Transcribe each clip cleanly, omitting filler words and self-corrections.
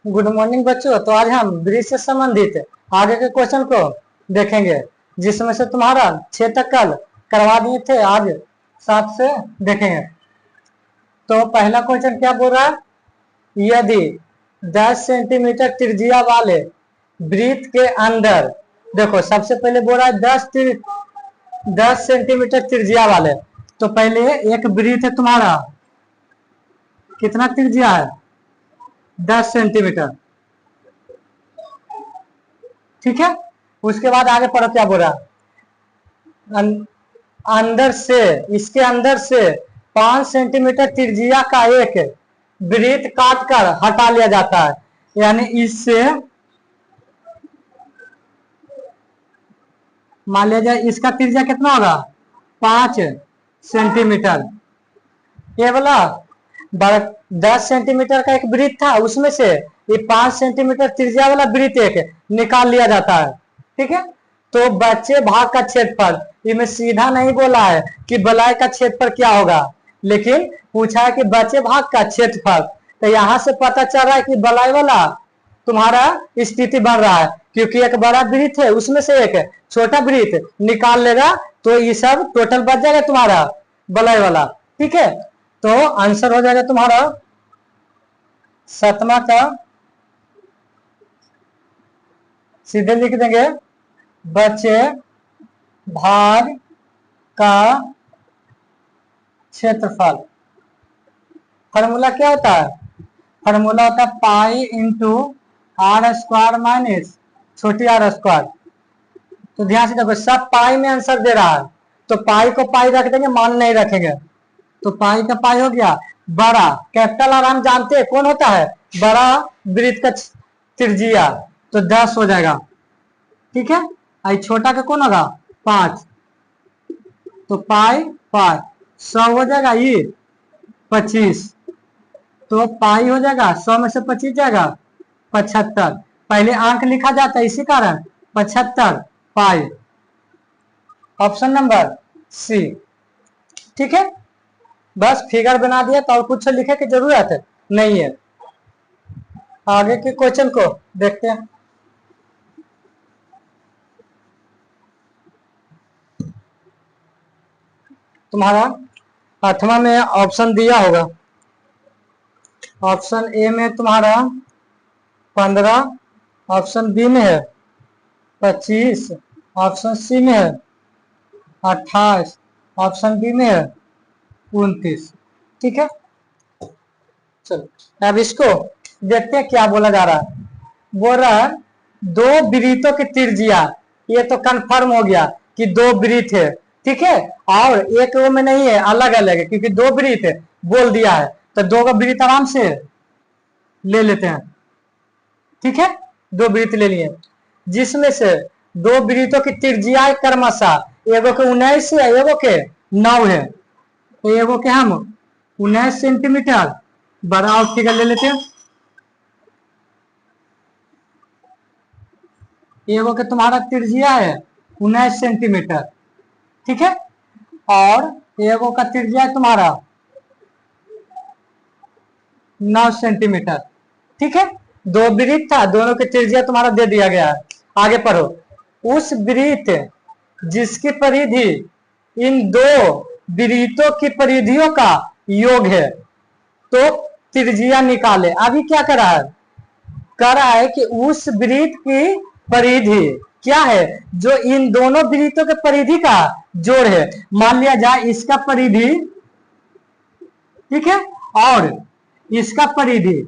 Good morning बच्चों। तो आज हम ब्रिज से संबंधित आगे के क्वेश्चन को देखेंगे, जिसमें से तुम्हारा 6 तक कल करवा दिए थे, आज 7 से देखेंगे। तो पहला क्वेश्चन क्या बोल रहा है, यदि 10 सेंटीमीटर त्रिज्या वाले वृत्त के अंदर, देखो सबसे पहले बोल रहा है 10 सेंटीमीटर त्रिज्या वाले। तो पहले एक वृत्त है तुम्हारा, कितना त्रिज्या है, 10 सेंटीमीटर, ठीक है। उसके बाद आगे पढ़ो क्या बोल रहा, अंदर से, इसके अंदर से 5 सेंटीमीटर त्रिज्या का एक वृत्त काट कर हटा लिया जाता है। यानी इससे मान लिया जाए इसका त्रिज्या कितना होगा, 5 सेंटीमीटर। ये वाला 10 सेंटीमीटर का एक वृत्त था, उसमें से ये 5 सेंटीमीटर त्रिज्या वाला वृत्त एक निकाल लिया जाता है, ठीक है। तो बचे भाग का क्षेत्रफल, इसमें सीधा नहीं बोला है कि बलय का क्षेत्रफल क्या होगा, लेकिन पूछा है कि बचे भाग का क्षेत्रफल। तो यहां से पता चल रहा है कि बलय वाला तुम्हारा स्थिति बन रहा है, क्योंकि एक बड़ा वृत्त है, उसमें से एक छोटा वृत्त निकाल लेगा, तो ये सब टोटल बच जाएगा तुम्हारा बलय वाला, ठीक है। तो आंसर हो जाएगा तुम्हारा 7वां का, सीधे लिख देंगे बचे भाग का क्षेत्रफल। फॉर्मूला क्या होता है, फॉर्मूला होता है pi into R square minus छोटी आर स्क्वायर। तो ध्यान से देखो, सब पाई में आंसर दे रहा है, तो पाई को पाई रख देंगे, मान नहीं रखेंगे। तो पाई का पाई हो गया बड़ा, कैपिटल आर हम जानते हैं कौन होता है, बड़ा वृत्त का त्रिज्या, तो 10 हो जाएगा, ठीक है। आई छोटा का कौन होगा, 5, तो पाई पाई 100 हो जाएगा, ये 25, तो पाई हो जाएगा 100 में से 25 जाएगा 75। पहले अंक लिखा जाता है, इसी कारण 75 पाई, ऑप्शन नंबर सी, ठीक है। बस फिगर बना दिया, तो और कुछ लिखे की जरूरत नहीं है। आगे के क्वेश्चन को देखते हैं। तुम्हारा 8वां में ऑप्शन दिया होगा, ऑप्शन ए में तुम्हारा 15, ऑप्शन बी में है 25, ऑप्शन सी में है 28, ऑप्शन डी में है 29, ठीक है। चलो अब इसको देखते हैं क्या बोला जा रहा है। बोल रहा है 2 वृत्तों की त्रिज्या, ये तो कंफर्म हो गया कि 2 वृत्त है, ठीक है, और एक वो में नहीं है, अलग अलग है, क्योंकि 2 वृत्त बोल दिया है, तो 2 का वृत्त आराम से ले लेते हैं, ठीक है। 2 वृत्त ले लिए, जिसमें से 2 वृत्तों की त्रिज्या क्रमशः एगो के 19 है, एगो के 9 है। तो एगो के हम 19 सेंटीमीटर बड़ा और फिगर ले लेते हैं, एगो के तुम्हारा त्रिज्या है 19 सेंटीमीटर, ठीक है, और एगो का त्रिज्या है तुम्हारा 9 सेंटीमीटर, ठीक है। 2 वृत्त था, दोनों की त्रिज्या तुम्हारा दे दिया गया है। आगे पढ़ो, उस वृत्त जिसकी परिधि इन 2 वृत्तों की परिधियों का योग है, तो त्रिज्या निकाले। अभी क्या कर रहा है कि उस वृत्त की परिधि क्या है, जो इन दोनों वृत्तों के परिधि का जोड़ है। मान लिया जाए इसका परिधि, ठीक है, और इसका परिधि,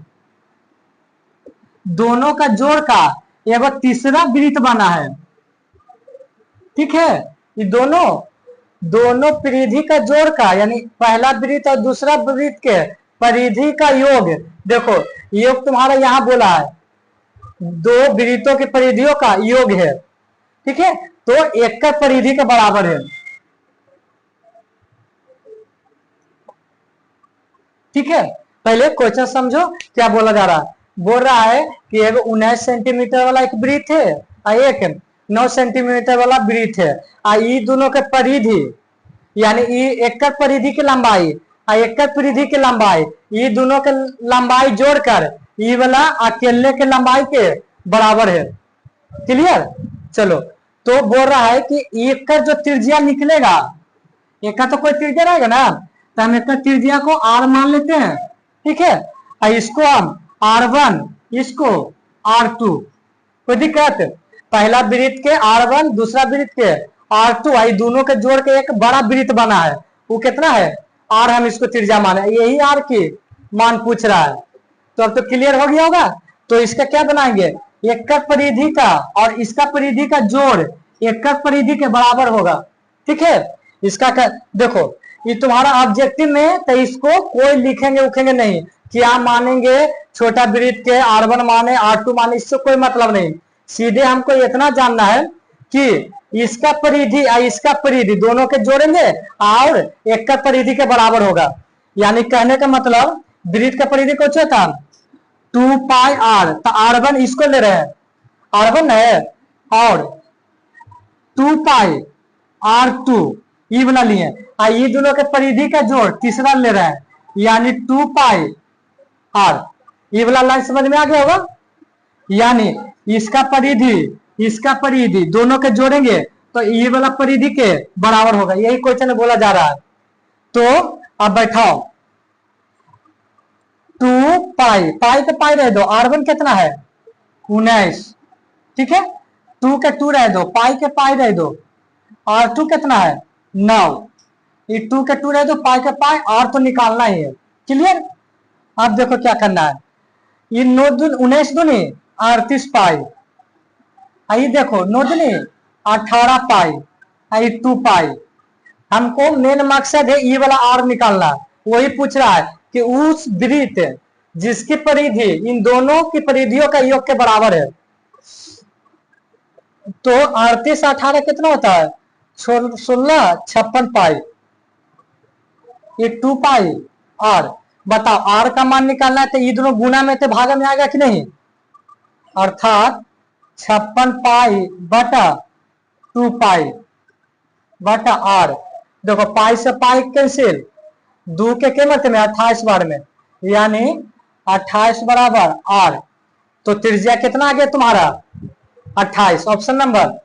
दोनों का जोड़ का एगो तीसरा वृत्त बना है, ठीक है। ये दोनों परिधि का जोड़ का, यानी पहला वृत्त और दूसरा वृत्त के परिधि का योग, देखो योग तुम्हारा यहां बोला है 2 वृत्तों की परिधियों का योग है, ठीक है, तो एक का परिधि के बराबर है, ठीक है। पहले क्वेश्चन समझो क्या बोला जा रहा है। बोल रहा है कि एक 19 सेंटीमीटर वाला एक वृत्त है और एक 9 सेंटीमीटर वाला वृत्त है, और ये दोनों के परिधि, यानी ये एक का परिधि की लंबाई और एक का परिधि की लंबाई, ये दोनों के लंबाई जोड़कर ये वाला अकेले के लंबाई के बराबर है। क्लियर। चलो, तो बोल रहा है कि एक का जो त्रिज्या निकलेगा, एक का तो कोई त्रिज्या रहेगा ना, तो हम एक का त्रिज्या को आर मान लेते हैं। ठीक है, और इसको हम R1, इसको R2। कोई दिक्कत? पहला वृत्त के R1, दूसरा वृत्त के R2, आई दोनों के जोड़ के एक बड़ा वृत्त बना है। वो कितना है? R। हम इसको त्रिज्या माने, यही R की मान पूछ रहा है। तो अब तो क्लियर हो गया होगा। तो इसका क्या बनाएंगे? एक का परिधि का और इसका परिधि का जोड़ एक का परिधि के बराबर होगा। ठीक है, इसका देखो, ये तुम्हारा ऑब्जेक्टिव में, तो इसको कोई लिखेंगे उखेंगे नहीं, क्या मानेंगे छोटा वृत्त के R1 माने R2 माने, इससे कोई मतलब नहीं। सीधे हमको इतना जानना है कि इसका परिधि और इसका परिधि दोनों के जोड़ेंगे और एक का परिधि के बराबर होगा। यानी कहने का मतलब वृत्त का परिधि कुछ था 2 पाई R, तो R1 इसको ले रहे हैं, R1 है, और 2 पाई R2 ये वाला लिए, और ये दोनों के परिधि का जोड़ तीसरा ले रहे हैं, यानी 2 पाई R। ये वाला लाइन समझ में आ गया होगा। यानी इसका परिधि दोनों के जोड़ेंगे तो ये वाला परिधि के बराबर होगा, यही क्वेश्चन बोला जा रहा है। तो अब बैठाओ, 2 पाई, पाई तो पाई रह दो, R1 कितना है 19। ठीक है, 2 के 2 रह दो, पाई के पाई रह दो, R2 कितना है 9। ये 2 के 2 रह दो, पाई के पाई, R तो निकालना ही है। क्लियर। अब देखो क्या करना है, ये 9 दूनी 19 दूनी 38 पाई, आई देखो 9 दूनी 18 पाई, आई 2 पाई। हमको मेन मकसद है ये वाला R निकालना। वही पूछ रहा है कि उस वृत्त जिसकी परिधि इन दोनों की परिधियों का योग के बराबर है। तो 38 18 कितना होता है 16 56 पाई, ये 2 पाई R। बताओ R का मान निकालना है, तो ये दोनों गुना में तो भागा में आएगा कि नहीं, अर्थात 56 पाई बटा 2 पाई बटा R। देखो पाई से पाई कैंसिल, 2 के कीमत में 28 बार में, यानी 28 बराबर R। तो त्रिज्या कितना आ गया तुम्हारा 28, ऑप्शन नंबर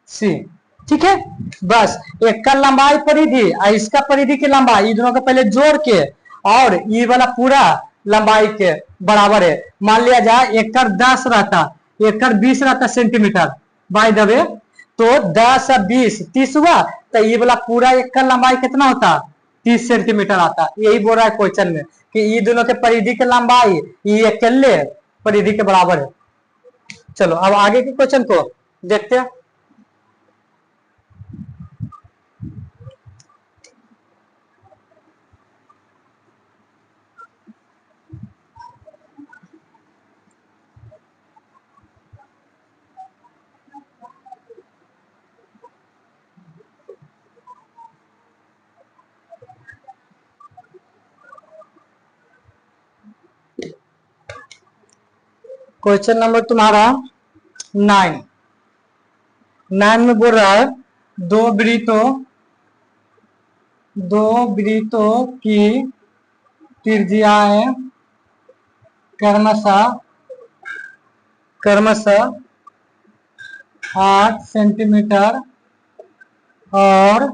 सी। ठीक है, बस एक का लंबाई परिधि और इसका परिधि की लंबाई, ये दोनों को पहले जोड़ के और ये वाला पूरा लंबाई के बराबर है। मान लिया जाए एक कर 10 रहता, एक कर 20 रहता सेंटीमीटर बाय द वे, तो 10 और 20 30 हुआ, तो ये वाला पूरा एक का लंबाई कितना होता 30 सेंटीमीटर आता। यही बोल रहा है क्वेश्चन में कि ये दोनों के परिधि की लंबाई ये अकेले परिधि के बराबर है। चलो अब आगे के क्वेश्चन को देखते हैं। क्वेश्चन नंबर तुम्हारा 9 में बोल रहा है दो वृत्तों की त्रिज्याएं क्रमशः 8 सेंटीमीटर और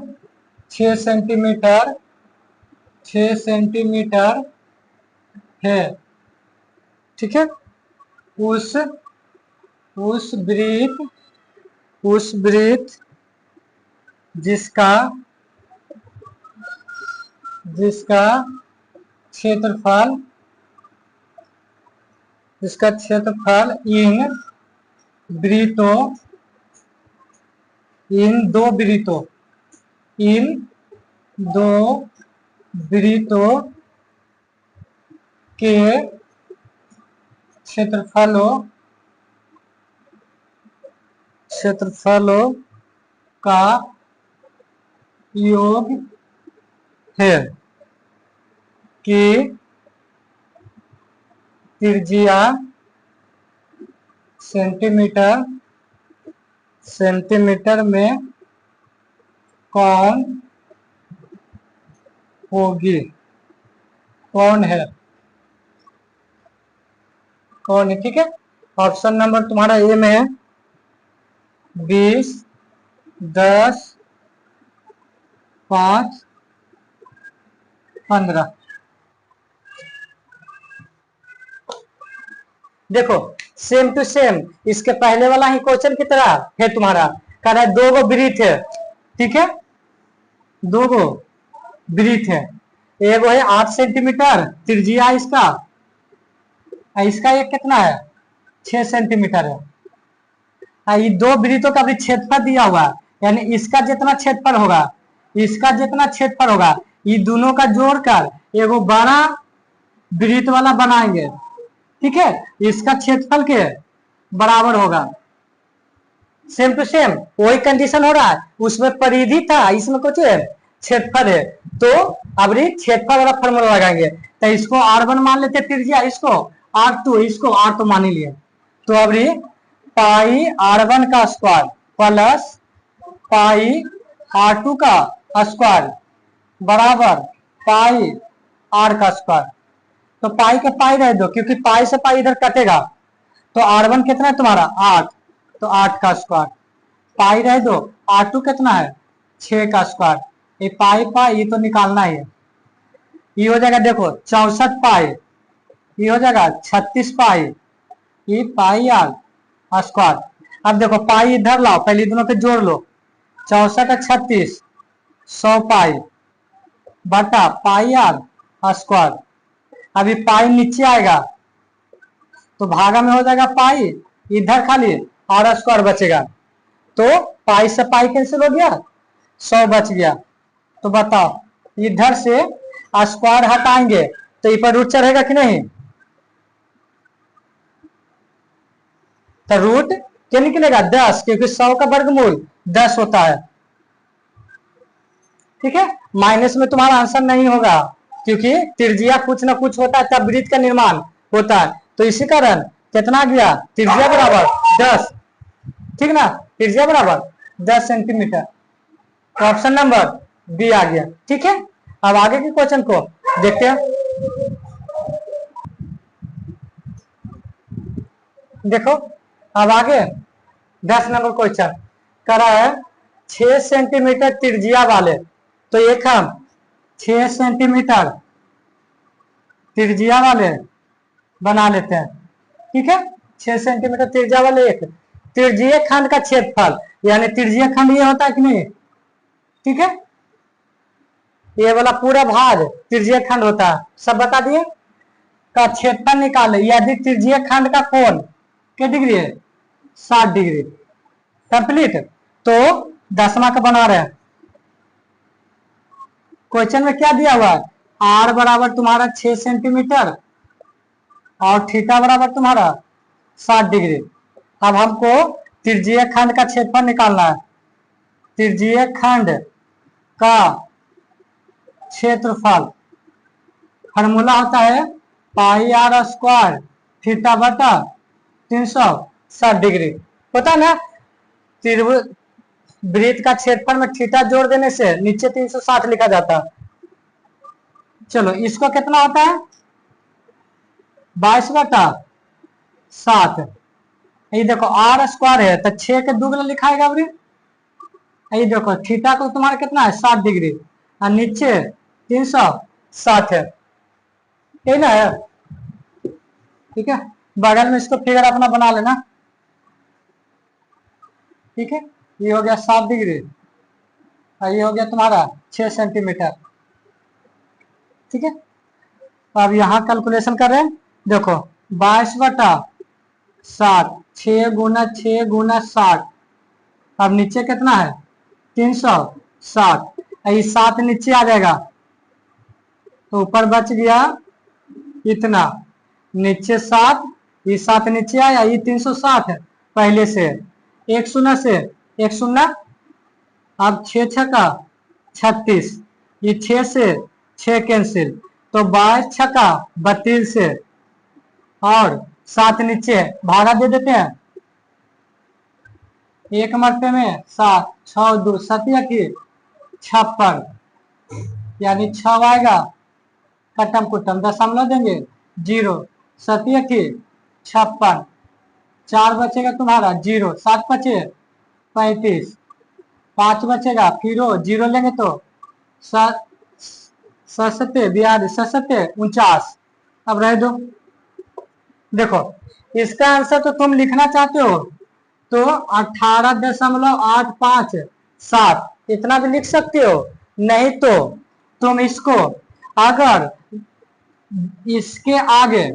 6 सेंटीमीटर है। ठीक है, उस वृत्त जिसका क्षेत्रफल इन दो वृत्तों के क्षेत्रफलों का योग है कि त्रिज्या सेंटीमीटर में कौन है। कौन है, ठीक है। ऑप्शन नंबर तुम्हारा ए में है 20, 10, 5, 15। देखो सेम टू सेम इसके पहले वाला ही क्वेश्चन की तरह है तुम्हारा। कह रहा है दो गो वृत्त है, ठीक है, दो गो वृत्त है। एगो है 8 सेंटीमीटर त्रिज्या इसका, इसका एक कितना है 6 सेंटीमीटर है। ये दो वृत्तों का भी क्षेत्रफल दिया हुआ है, यानी इसका जितना क्षेत्रफल होगा, इसका जितना क्षेत्रफल होगा, ये दोनों का जोड़कर एगो बड़ा वृत्त वाला बनाएंगे, ठीक है। इसका क्षेत्रफल के बराबर होगा। सेम टू सेम वही कंडीशन हो रहा है, उसमें परिधि था, इसमें कुछ क्षेत्रफल है। तो अब क्षेत्रफल वाला फॉर्मूला लगाएंगे। तो इसको R1 मान लेते त्रिज्या, इसको R2, इसको R2 मान लिए। तो अब पाई R1 का स्क्वायर प्लस पाई R2 का स्क्वायर बराबर पाई R का स्क्वायर। तो पाई के पाई रह दो, क्योंकि पाई से पाई इधर कटेगा। तो R1 कितना है तुम्हारा 8, तो 8 का स्क्वायर पाई रह दो। R2 कितना है 6 का स्क्वायर। ये पाई पाई ये तो निकालना ही है। ये हो जाएगा देखो 64 पाई, ये हो जाएगा 36 पाई, ये पाई आर स्क्वायर। अब देखो पाई इधर लाओ, पहले दोनों पे जोड़ लो। 64 और 36 100 पाई बटा पाई आर स्क्वायर। अभी पाई नीचे आएगा तो भागा में हो जाएगा पाई, इधर खाली आर स्क्वायर बचेगा। तो पाई से पाई कैंसिल हो गया, 100 बच गया। तो बताओ इधर से स्क्वायर हटाएंगे तो ये पर रूट चढ़ेगा कि नहीं, तो रूट क्या निकलेगा 10, क्योंकि 100 का वर्गमूल 10 होता है, ठीक है। माइनस में तुम्हारा आंसर नहीं होगा, क्योंकि त्रिज्या कुछ ना कुछ होता है तब वृत्त का निर्माण होता है। तो इसी कारण कितना गया त्रिज्या बराबर 10, ठीक ना, त्रिज्या बराबर 10 सेंटीमीटर। तो ऑप्शन नंबर बी आ गया, ठीक है। अब आगे के क्वेश्चन को देखते हैं। देखो अब आगे 10 नंबर क्वेश्चन कर रहा है 6 सेंटीमीटर त्रिज्या वाले। तो एक हम 6 सेंटीमीटर त्रिज्या वाले बना लेते हैं, ठीक है। 6 सेंटीमीटर त्रिज्या वाले एक त्रिज्यीय खंड का क्षेत्रफल, यानी त्रिज्यीय खंड ये होता है कि नहीं, ठीक है। ये वाला पूरा भाग त्रिज्यीय खंड होता है, सब बता दिए। का क्षेत्रफल निकाले यदि त्रिज्यीय खंड का कोण क्या डिग्री है 60 डिग्री। कंप्लीट। तो 10वां का बना रहे हैं। क्वेश्चन में क्या दिया हुआ है, आर बराबर तुम्हारा 6 सेंटीमीटर और थीटा बराबर तुम्हारा 60 डिग्री। अब हमको त्रिज्यीय खंड का क्षेत्रफल निकालना है। त्रिज्यीय खंड का क्षेत्रफल फॉर्मूला होता है पाई आर स्क्वायर थीटा बटा 360 डिग्री, होता है ना। त्रिभुज वृत्त का क्षेत्रफल में थीटा जोड़ देने से नीचे 360 लिखा जाता है। चलो इसको कितना होता है 22 बटा 7। ये देखो आर स्क्वायर है तो 6 के दुगना लिखाएगा। ये देखो थीटा को तुम्हारा कितना है 60 डिग्री और नीचे 360 है, यही ना है, ठीक है। बगल में इसको फिगर अपना बना लेना, ठीक है। ये हो गया 60 डिग्री और ये हो गया तुम्हारा 6 सेंटीमीटर, ठीक है। अब यहाँ कैलकुलेशन कर रहे हैं। देखो 22 बटा 7, 6 गुना 6 गुना 60। अब नीचे कितना है 360, ये 7 नीचे आ जाएगा तो ऊपर बच गया इतना, नीचे 7, ये 7 नीचे आया, ये 360 है पहले से। एक शून्य से एक शून्य, अब 6 छक्का 36, ये 6 से 6 कैंसिल, तो 22 छक्का 32 से और 7 नीचे भागा दे देते हैं। एक मरते में 7, 6 2 7 की 56, यानी 6 आएगा कटम कुटम, दशमलव देंगे 0, 7 की 56, 4 बचेगा तुम्हारा 0, 7 बचे 35, 5 बचेगा, फिर 0 लेंगे तो 49, अब रह दो। देखो इसका आंसर तो तुम लिखना चाहते हो तो 18.857 इतना भी लिख सकते हो, नहीं तो तुम इसको अगर इसके आगे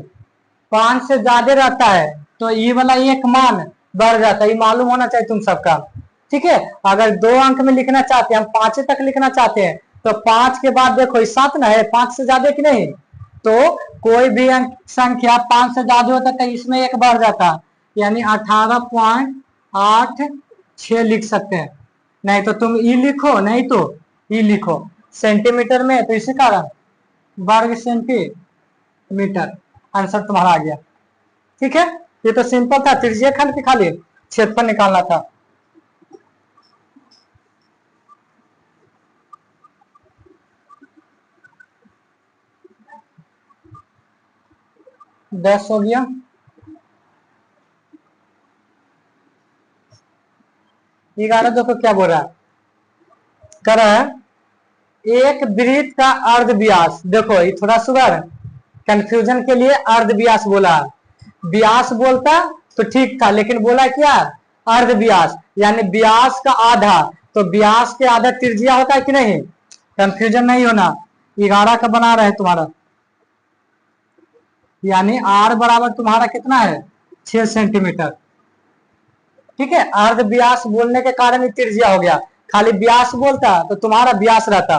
5 से ज्यादा रहता है तो ये वाला एक मान बढ़ जाता है, ये मालूम होना चाहिए तुम सबका। ठीक है, अगर 2 अंक में लिखना चाहते हैं, हम 5 तक लिखना चाहते हैं तो 5 के बाद देखो 7 ना है, 5 से ज्यादा कि नहीं, तो कोई भी अंक संख्या 5 से ज्यादा होता तो इसमें एक बढ़ जाता, यानी 18.86 लिख सकते हैं। नहीं तो तुम ई लिखो, नहीं तो ई लिखो, सेंटीमीटर में तो इसी कारण वर्ग सेंटीमीटर आंसर तुम्हारा आ गया। ठीक है, ये तो सिंपल था, त्रिज्यीय खंड के खाली क्षेत्रफल निकालना था। दस हो गया। ग्यारह देखो क्या बोल रहा है, कर रहा है एक वृत्त का अर्ध व्यास, देखो ये थोड़ा सुगर कंफ्यूजन के लिए अर्ध व्यास बोला, व्यास बोलता तो ठीक था, लेकिन बोला क्या अर्ध व्यास, यानी व्यास का आधा, तो व्यास के आधा त्रिज्या होता है कि नहीं, कंफ्यूजन नहीं होना। 11 का बना रहे तुम्हारा, यानी आर बराबर तुम्हारा कितना है 6 सेंटीमीटर। ठीक है, अर्ध व्यास बोलने के कारण त्रिज्या हो गया, खाली व्यास बोलता तो तुम्हारा व्यास रहता,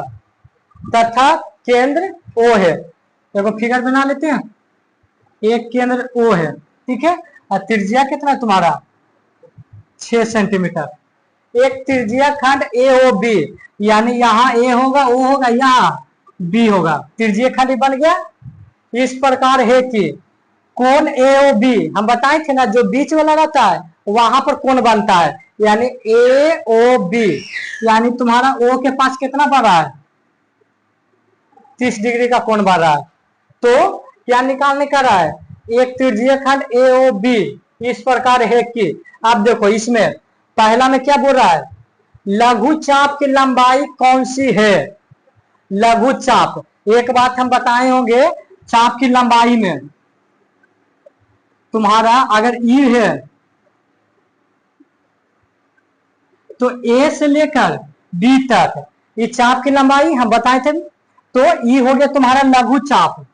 तथा केंद्र ओ है। देखो फिगर बना लेते हैं, एक केंद्र ओ है, ठीक है, और त्रिज्या कितना तुम्हारा 6 सेंटीमीटर। एक त्रिज्या खंड ए ओ बी, यानी यहाँ ए होगा, ओ होगा, यहाँ बी होगा, त्रिज्यीय खंड बन गया। इस प्रकार है कि कोण ए ओ बी हम बताए थे ना, जो बीच वाला रहता है वहां पर कोण बनता है, यानी ए ओ बी, यानी तुम्हारा ओ के पास कितना बढ़ रहा है 30 डिग्री का कोण बढ़ रहा है। तो क्या निकालने का रहा है, एक त्रिज्यीय खंड ए ओ बी इस प्रकार है कि, अब देखो इसमें पहला में क्या बोल रहा है, लघु चाप की लंबाई कौन सी है। लघु चाप, एक बात हम बताए होंगे, चाप की लंबाई में तुम्हारा अगर ई है तो ए से लेकर बी तक ये चाप की लंबाई हम बताए थे, तो ई हो गया तुम्हारा लघु चाप।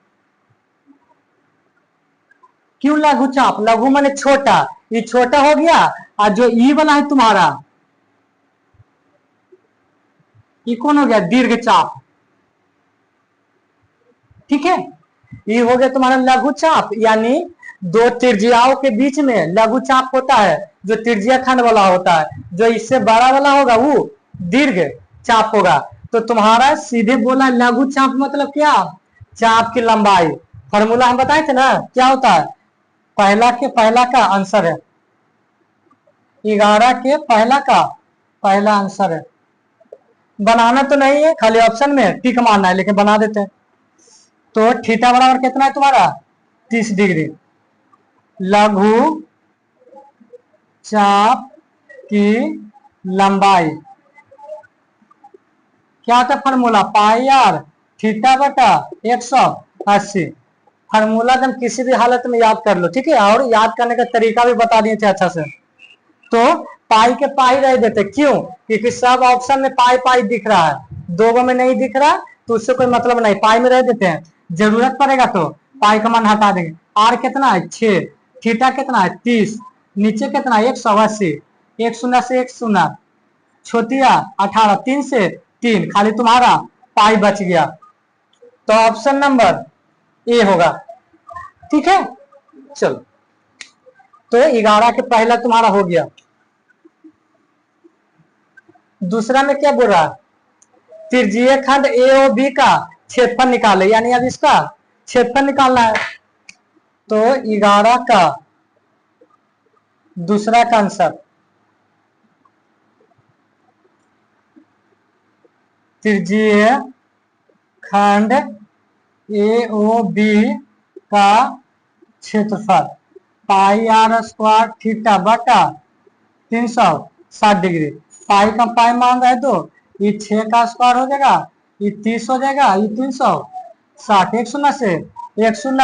क्यों लघु चाप, लघु माने छोटा, ये छोटा हो गया, और जो ई वाला है तुम्हारा ये कौन हो गया दीर्घ चाप। ठीक है, ये हो गया तुम्हारा लघु चाप, यानी दो त्रिज्याओं के बीच में लघु चाप होता है जो त्रिज्या खंड वाला होता है, जो इससे बड़ा वाला होगा वो दीर्घ चाप होगा। तो तुम्हारा सीधे बोला लघु चाप मतलब क्या, चाप की लंबाई। फॉर्मूला हम बताए थे ना, क्या होता है, पहला के पहला का आंसर है, 11 के पहला का पहला आंसर है। बनाना तो नहीं है, खाली ऑप्शन में टिक मारना है, लेकिन बना देते हैं। तो थीटा बराबर कितना है तुम्हारा 30 डिग्री। लघु चाप की लंबाई क्या होता है फॉर्मूला, पाई आर थीटा बटा 180। फार्मूला तुम किसी भी हालत में याद कर लो, ठीक है, और याद करने का तरीका भी बता दिए थे अच्छा से। तो पाई के पाई रह देते, क्यों, क्योंकि सब ऑप्शन में पाई पाई दिख रहा है, दो गो में नहीं दिख रहा तो उससे कोई मतलब नहीं, पाई में रह देते हैं, जरूरत पड़ेगा तो पाई का मान हटा देंगे। आर कितना है 6, थीटा कितना है 30, नीचे कितना है 180, एक शून्य से एक शून्य, छोटिया 18, 3 से 3, खाली तुम्हारा पाई बच गया, तो ऑप्शन नंबर ए होगा। ठीक है, चलो, तो 11 के पहला तुम्हारा हो गया। दूसरा में क्या बोल रहा है, त्रिज्यीय खंड ए और बी का क्षेत्रफल निकाले, यानी अब इसका क्षेत्रफल निकालना है। तो 11 का दूसरा का आंसर, त्रिज्यीय खंड ए ओ बी का क्षेत्रफल, पाई आर स्क्वायर थीटा बटा 360 डिग्री। पाई का पाई मान रहे तो ये 6 का स्क्वायर हो जाएगा, ये 30 हो जाएगा, ये 360, एक शून्य से एक शून्य।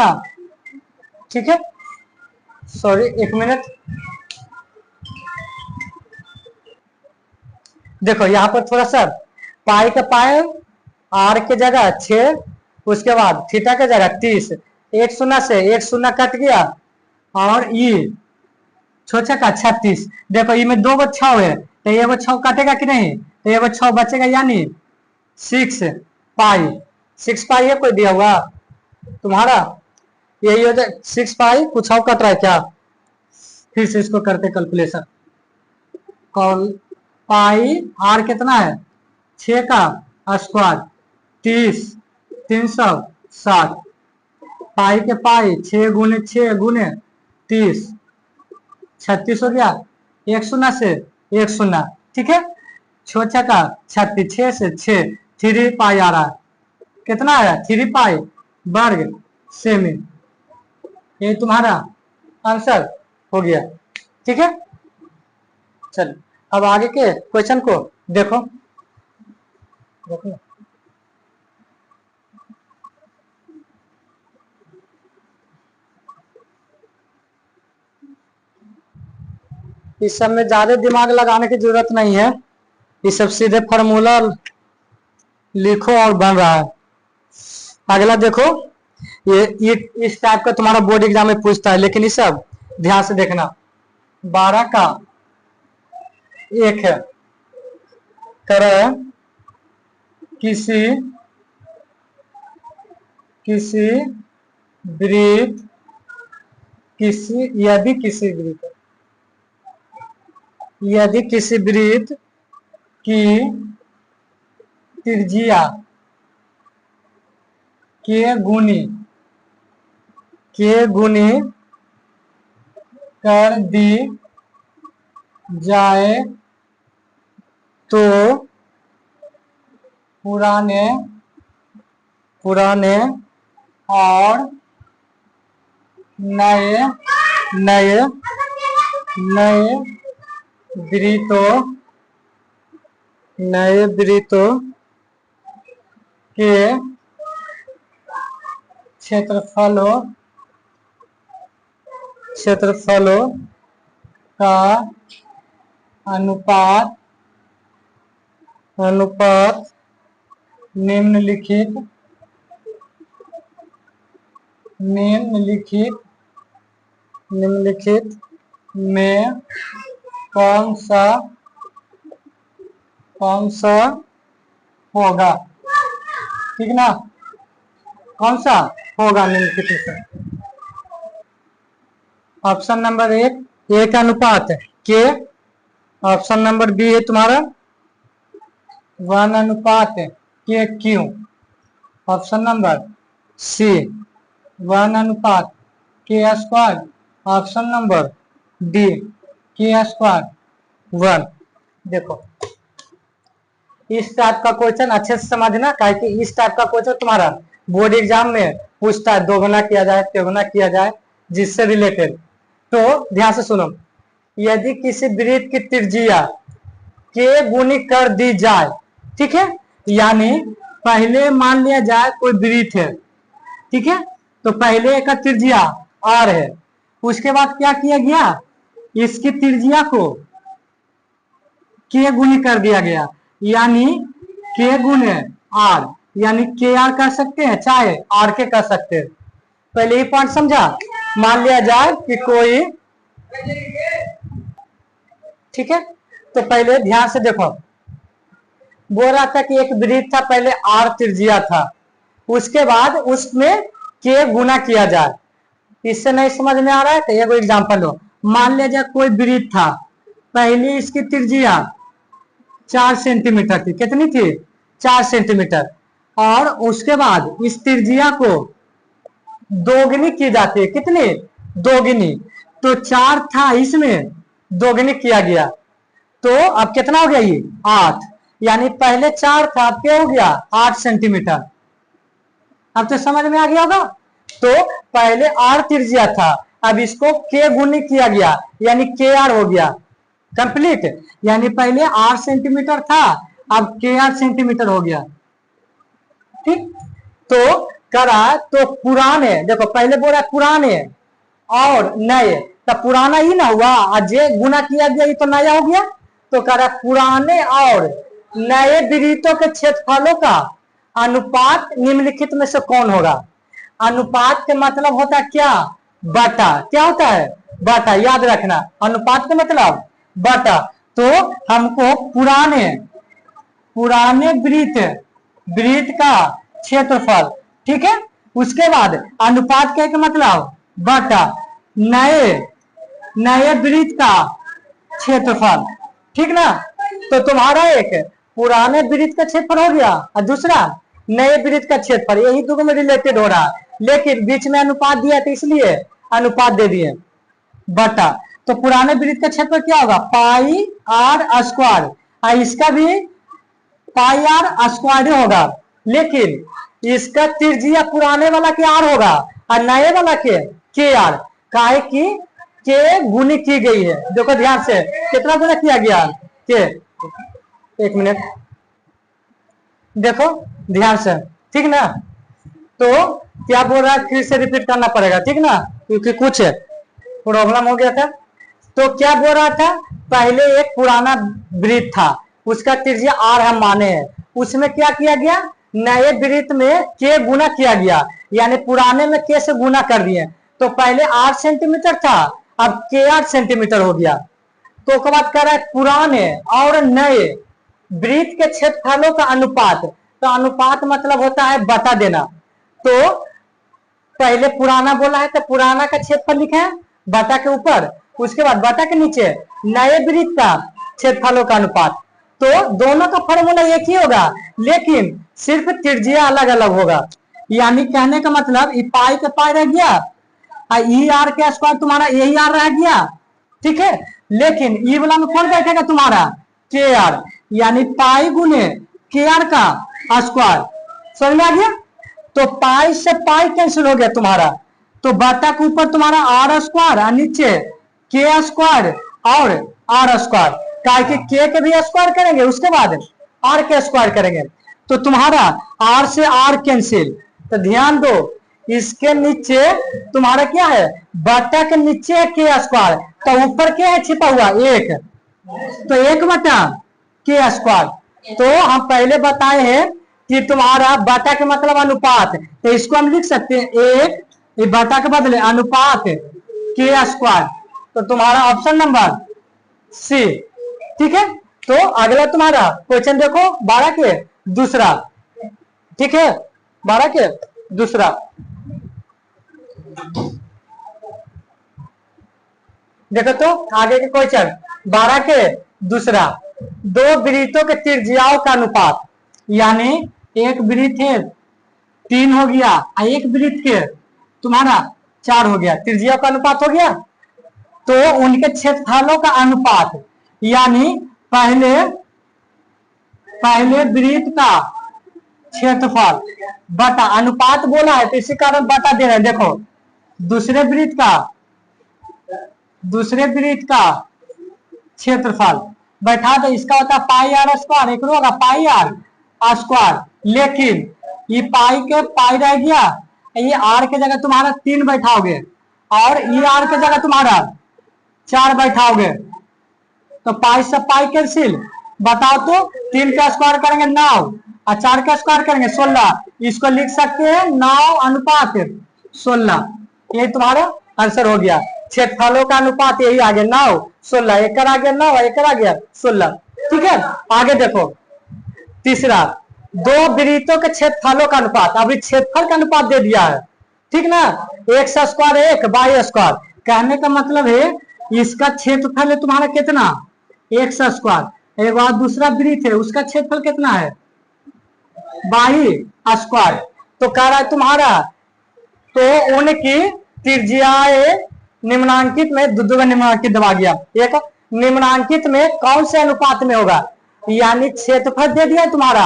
ठीक है, सॉरी 1 मिनट। देखो यहाँ पर थोड़ा सा पाई का पाई आर के जगह 6, उसके बाद थीटा के जगह 30, एक शून्य से एक शून्य कट गया और ये छोटा का 36। देखो ये में 2 छव है तो ये 6 काटेगा कि नहीं, तो ये 6 बचेगा, यानी 6 पाई। 6 पाई है कोई दिया हुआ तुम्हारा, यही हो जाए 6 पाई। कुछ और कट रहा है क्या, फिर से इसको करते कैलकुलेशन। कॉल पाई आर कितना है 6 का स्क्वायर 30, 360, पाई के पाई 6 गुने 6 गुने 30, 36 हो गया, एक शून्य से एक शून्य। ठीक है, छोटा का 36, 6 से 6, 3 पाई आ रहा है, कितना है 3 पाई वर्ग सेमी। ये तुम्हारा आंसर हो गया। ठीक है, चलो अब आगे के क्वेश्चन को देखो। इस सब में ज्यादा दिमाग लगाने की जरूरत नहीं है, ये सब सीधे फार्मूला लिखो और बन रहा है। अगला देखो, ये इस टाइप का तुम्हारा बोर्ड एग्जाम में पूछता है, लेकिन ये सब ध्यान से देखना। 12 का 1 है, तरह किसी वृत्त यदि किसी वृत्त की त्रिज्या के गुनी कर दी जाए तो पुराने और नए वृत्तों के क्षेत्रफलों का अनुपात निम्नलिखित में कौन सा होगा। ठीक ना, कौन सा होगा निम्नलिखित में। ऑप्शन नंबर 1 अनुपात के, ऑप्शन नंबर बी है तुम्हारा 1 अनुपात के क्यू, ऑप्शन नंबर सी 1 अनुपात के स्क्वायर, ऑप्शन नंबर डी के स्क्वायर 1। देखो इस टाइप का क्वेश्चन अच्छे से समझना, कि इस टाइप का क्वेश्चन तुम्हारा बोर्ड एग्जाम में पूछता है, 2 गुना किया जाए 3 गुना किया जाए जिससे रिलेटेड। तो ध्यान से सुनो, यदि किसी वृत्त की त्रिज्या के गुनी कर दी जाए, ठीक है, यानी पहले मान लिया जाए कोई वृत्त है, ठीक है, तो पहले का त्रिज्या r है, उसके बाद क्या किया गया, इसकी त्रिज्या को के गुनी कर दिया गया, यानी के गुने r, यानी के आर कर सकते हैं चाहे आर के कर सकते हैं। पहले ये पॉइंट समझा। मान लिया जाए कि कोई, ठीक है, तो पहले ध्यान से देखो, बोल रहा था कि एक वृत्त था, पहले आर त्रिज्या था, उसके बाद उसमें के गुना किया जाए। इससे नहीं समझ में आ रहा है तो ये कोई एग्जांपल हो। मान लिया जाए कोई वृत्त था, पहले इसकी त्रिज्या 4 सेंटीमीटर थी, कितनी थी 4 सेंटीमीटर, और उसके बाद इस त्रिज्या को दोगुनी की जाती है, कितनी दोगुनी, तो 4 था, इसमें दोगुनी किया गया, तो अब कितना हो गया ये 8, यानी पहले 4 था, अब क्या हो गया 8 सेंटीमीटर। अब तो समझ में आ गया होगा। तो पहले r त्रिज्या था, अब इसको के गुनी किया गया यानी के आर हो गया कंप्लीट। यानी पहले 8 सेंटीमीटर था, अब के 8 सेंटीमीटर हो गया। ठीक, तो करा तो पुराने, देखो पहले बोला पुराने और नए, तो पुराना ही ना हुआ, आज गुना किया गया ये तो नया हो गया। तो करा पुराने और नए वृत्तों के क्षेत्रफलों का अनुपात निम्नलिखित में से कौन होगा। अनुपात के मतलब होता है क्या, बटा। क्या होता है, बटा, याद रखना, अनुपात का मतलब बटा। तो हमको पुराने वृत्त का क्षेत्रफल, ठीक है, उसके बाद अनुपात के मतलब बटा नए वृत्त का क्षेत्रफल, ठीक ना। तो तुम्हारा एक पुराने वृत्त का क्षेत्रफल हो गया और दूसरा नए वृत्त का क्षेत्रफल, यही दोनों में रिलेटेड हो रहा है, लेकिन बीच में अनुपात दिया तो इसलिए अनुपात दे दिए बटा। तो पुराने वृत्त का क्षेत्रफल क्या होगा, पाई आर स्क्वायर, और इसका भी पाई आर स्क्वायर होगा, लेकिन इसका त्रिज्या पुराने वाला के आर होगा और नए वाला के आर, काहे की के गुनी की गई है। देखो ध्यान से कितना गुना किया गया के, एक मिनट देखो ध्यान से, ठीक ना। तो क्या बोल रहा है, फिर से रिपीट करना पड़ेगा, ठीक ना, क्योंकि कुछ प्रॉब्लम हो गया था। तो क्या बोल रहा था, पहले एक पुराना वृत्त था, उसका त्रिज्या आर हम माने हैं, उसमें क्या किया गया, नए वृत्त में के गुना किया गया, यानी पुराने में के से गुना कर दिए। तो पहले 8 सेंटीमीटर था, अब के 8 सेंटीमीटर हो गया। तो उसके बाद कह रहा है पुराने और नए वृत्त के क्षेत्रफलों का अनुपात। तो अनुपात मतलब होता है बता देना। तो पहले पुराना बोला है तो पुराना का क्षेत्रफल लिखे हैं बटा के ऊपर, उसके बाद बटा के नीचे नए वृत्त का क्षेत्रफलों का अनुपात। तो दोनों का फॉर्मूला एक ही होगा, लेकिन सिर्फ त्रिज्या अलग अलग होगा। यानी कहने का मतलब ई पाई के पाई रह गया और ई आर के स्क्वायर तुम्हारा यही आर रह गया, ठीक है, लेकिन ई वाला में कौन बैठेगा तुम्हारा के आर, यानी पाई गुने के आर का स्क्वायर। समझ में आ गया। तो पाई से पाई कैंसिल हो गया तुम्हारा, तो बटा के ऊपर तुम्हारा आर स्क्वायर और नीचे के स्क्वायर और आर स्क्वायर, ताकि के भी स्क्वायर करेंगे उसके बाद आर के स्क्वायर करेंगे। तो तुम्हारा आर से आर कैंसिल। तो ध्यान दो, इसके नीचे तुम्हारा क्या है, बटा के नीचे है के स्क्वायर, तो ऊपर क्या है छिपा हुआ एक, तो एक बटा के स्क्वायर। तो हम पहले बताए हैं कि तुम्हारा बटा के मतलब अनुपात, तो इसको हम लिख सकते हैं एक बटा के बदले अनुपात के स्क्वायर। तो तुम्हारा ऑप्शन नंबर सी, ठीक है। तो अगला तुम्हारा क्वेश्चन देखो 12 के दूसरा, ठीक है, 12 के दूसरा। देखो तो आगे के क्वेश्चन 12 के दूसरा, दो वृत्तों के त्रिज्याओं का अनुपात, यानी एक वृत्त है 3 हो गया और एक वृत्त के तुम्हारा 4 हो गया, त्रिज्या का अनुपात हो गया। तो उनके क्षेत्रफलों का अनुपात, यानी पहले वृत्त का क्षेत्रफल बटा अनुपात बोला है तो इसी कारण बटा दे रहे हैं। देखो दूसरे वृत्त का क्षेत्रफल बैठा दो, इसका होता है पाई आर स्क्वायर, एक होगा पाई आर स्क्वायर, लेकिन ये पाई के पाई रह गया, ये आर के जगह तुम्हारा 3 बैठाओगे और ये आर के जगह तुम्हारा 4 बैठाओगे, तो पाई से पाई कैंसिल। बताओ तो 3 का स्क्वायर करेंगे 9 और 4 का स्क्वायर करेंगे 16, इसको लिख सकते हैं 9 अनुपात 16। ये तुम्हारा आंसर हो गया। क्षेत्रफलों का अनुपात यही आ गया 9 16, एक आ गया 9 एक आ गया 16, ठीक है। आगे देखो तीसरा, दो वृत्तों के क्षेत्रफलों का अनुपात, अभी क्षेत्रफल का अनुपात दे दिया है, ठीक ना, एक्स स्क्वायर एक वाई स्क्वायर। कहने का मतलब है इसका क्षेत्रफल है तुम्हारा कितना, एक्स स्क्वायर, एक बार दूसरा वृत्त है उसका क्षेत्रफल कितना है वाई स्क्वायर। तो कह रहा है तुम्हारा, तो उनकी त्रिज्याएं निम्नांकित में दो निम्नांकित दबा गया, एक निम्नांकित में कौन से अनुपात में होगा, यानी क्षेत्रफल दे दिया तुम्हारा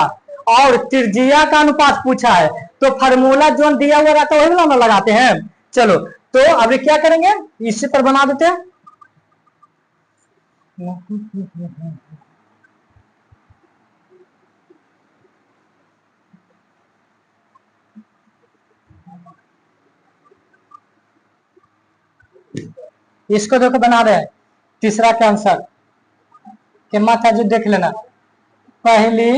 और त्रिज्या का अनुपात पूछा है, तो फार्मूला जो दिया हुआ रहता है वही वाला लगाते हैं। चलो तो अभी क्या करेंगे, इसी पर बना देते हैं। इसको देखो बना रहे हैं, तीसरा का आंसर के माथा जो देख लेना, पहली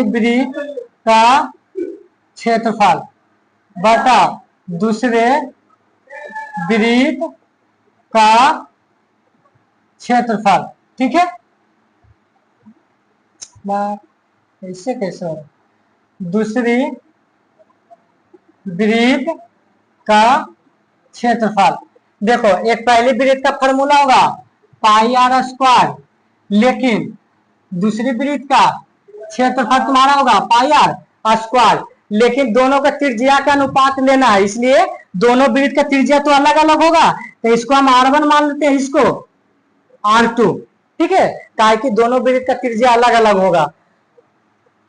वृत्त का क्षेत्रफल बटा दूसरे वृत्त का क्षेत्रफल। ठीक है, ऐसे कैसे हो, दूसरी वृत्त का क्षेत्रफल। देखो एक पहली वृत्त का फॉर्मूला होगा पाई आर स्क्वायर, लेकिन दूसरी वृत्त का क्षेत्रफल तुम्हारा होगा पाई आर स्क्वायर, लेकिन दोनों का त्रिज्या का अनुपात लेना है, इसलिए दोनों वृत्त का त्रिज्या तो अलग अलग होगा, तो इसको हम R1 मान लेते हैं, इसको R2। ठीक है, ताकि दोनों वृत्त का त्रिज्या अलग अलग होगा।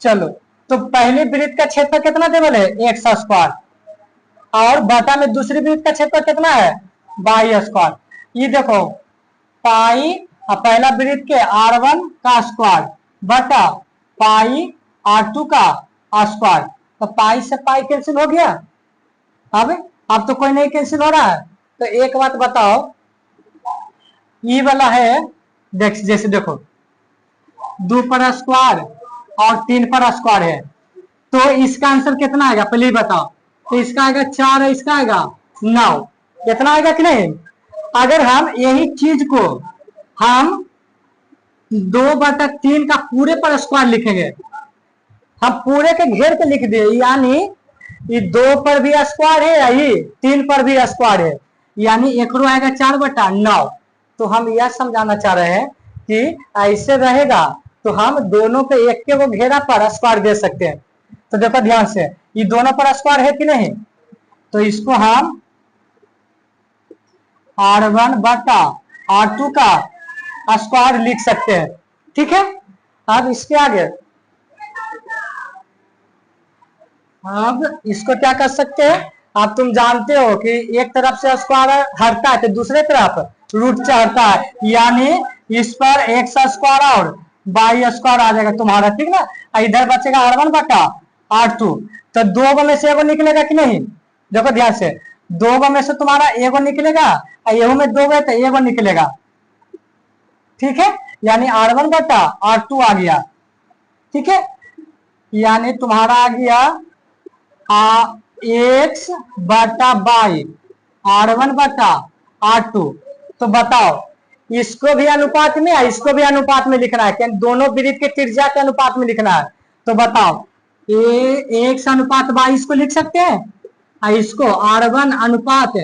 चलो, तो पहली वृत्त का क्षेत्र कितना टेबल है, एक्स स्क्वायर, और बटा में दूसरी वृत्त का क्षेत्र कितना है, वाई स्क्वायर। ये देखो पाई पहला वृत्त के R1 का स्क्वायर बटा पाई R2 का स्क्वायर, तो पाई से पाई कैंसिल हो गया। अब तो कोई नहीं कैंसिल हो रहा है। तो एक बात बताओ, ये वाला है जैसे देखो 2 पर स्क्वायर और 3 पर स्क्वायर है, तो इसका आंसर कितना आएगा पहले बताओ। तो इसका आएगा 4 है, इसका आएगा 9, इतना आएगा कि नहीं। अगर हम यही चीज को हम 2/3 का पूरे पर स्क्वायर लिखेंगे, हम पूरे के घेर के लिख दिए, यानी ये 2 पर भी स्क्वायर है, ये 3 पर भी स्क्वायर है, यानी एक रो आएगा 4/9। तो हम यह समझाना चाह रहे हैं कि ऐसे रहेगा तो हम दोनों पे एक के वो घेरा पर स्क्वायर दे सकते हैं। तो देखो ध्यान से, ये दोनों पर स्क्वायर है कि नहीं, तो इसको हम R1 बटा R2 का स्क्वायर लिख सकते हैं। ठीक है, अब इसके आगे अब इसको क्या कर सकते हैं, अब तुम जानते हो कि एक तरफ से स्क्वायर हटता है तो दूसरे तरफ रूट चढ़ता है, यानी इस पर एक्स स्क्वायर और वाई स्क्वायर आ जाएगा तुम्हारा। ठीक ना, इधर बचेगा R1 बटा R2, तो 2 गो में से एगो निकलेगा कि नहीं। देखो ध्यान से, 2 गो में से तुम्हारा एगो निकलेगा, एगो में 2 गए तो एगो निकलेगा। ठीक है, यानी R1 बटा R2 आ गया। ठीक है, यानी तुम्हारा आ गया एक्स बटा वाई R1 बटा R2। तो बताओ, इसको भी अनुपात में इसको भी अनुपात में लिखना है, क्या दोनों वृत्त के त्रिज्या के अनुपात में लिखना है। तो बताओ, एक्स अनुपात वाई इसको लिख सकते हैं, इसको R1 अनुपात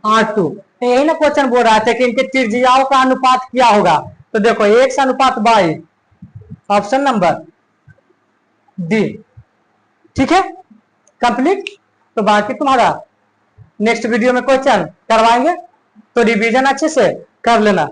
R2। यही ना क्वेश्चन बोल रहा था कि इनके त्रिज्याओं का अनुपात क्या होगा। तो देखो एक्स अनुपात वाई, ऑप्शन नंबर डी। ठीक है, कंप्लीट। तो बाकी तुम्हारा नेक्स्ट वीडियो में क्वेश्चन करवाएंगे, तो रिवीजन अच्छे से कर लेना।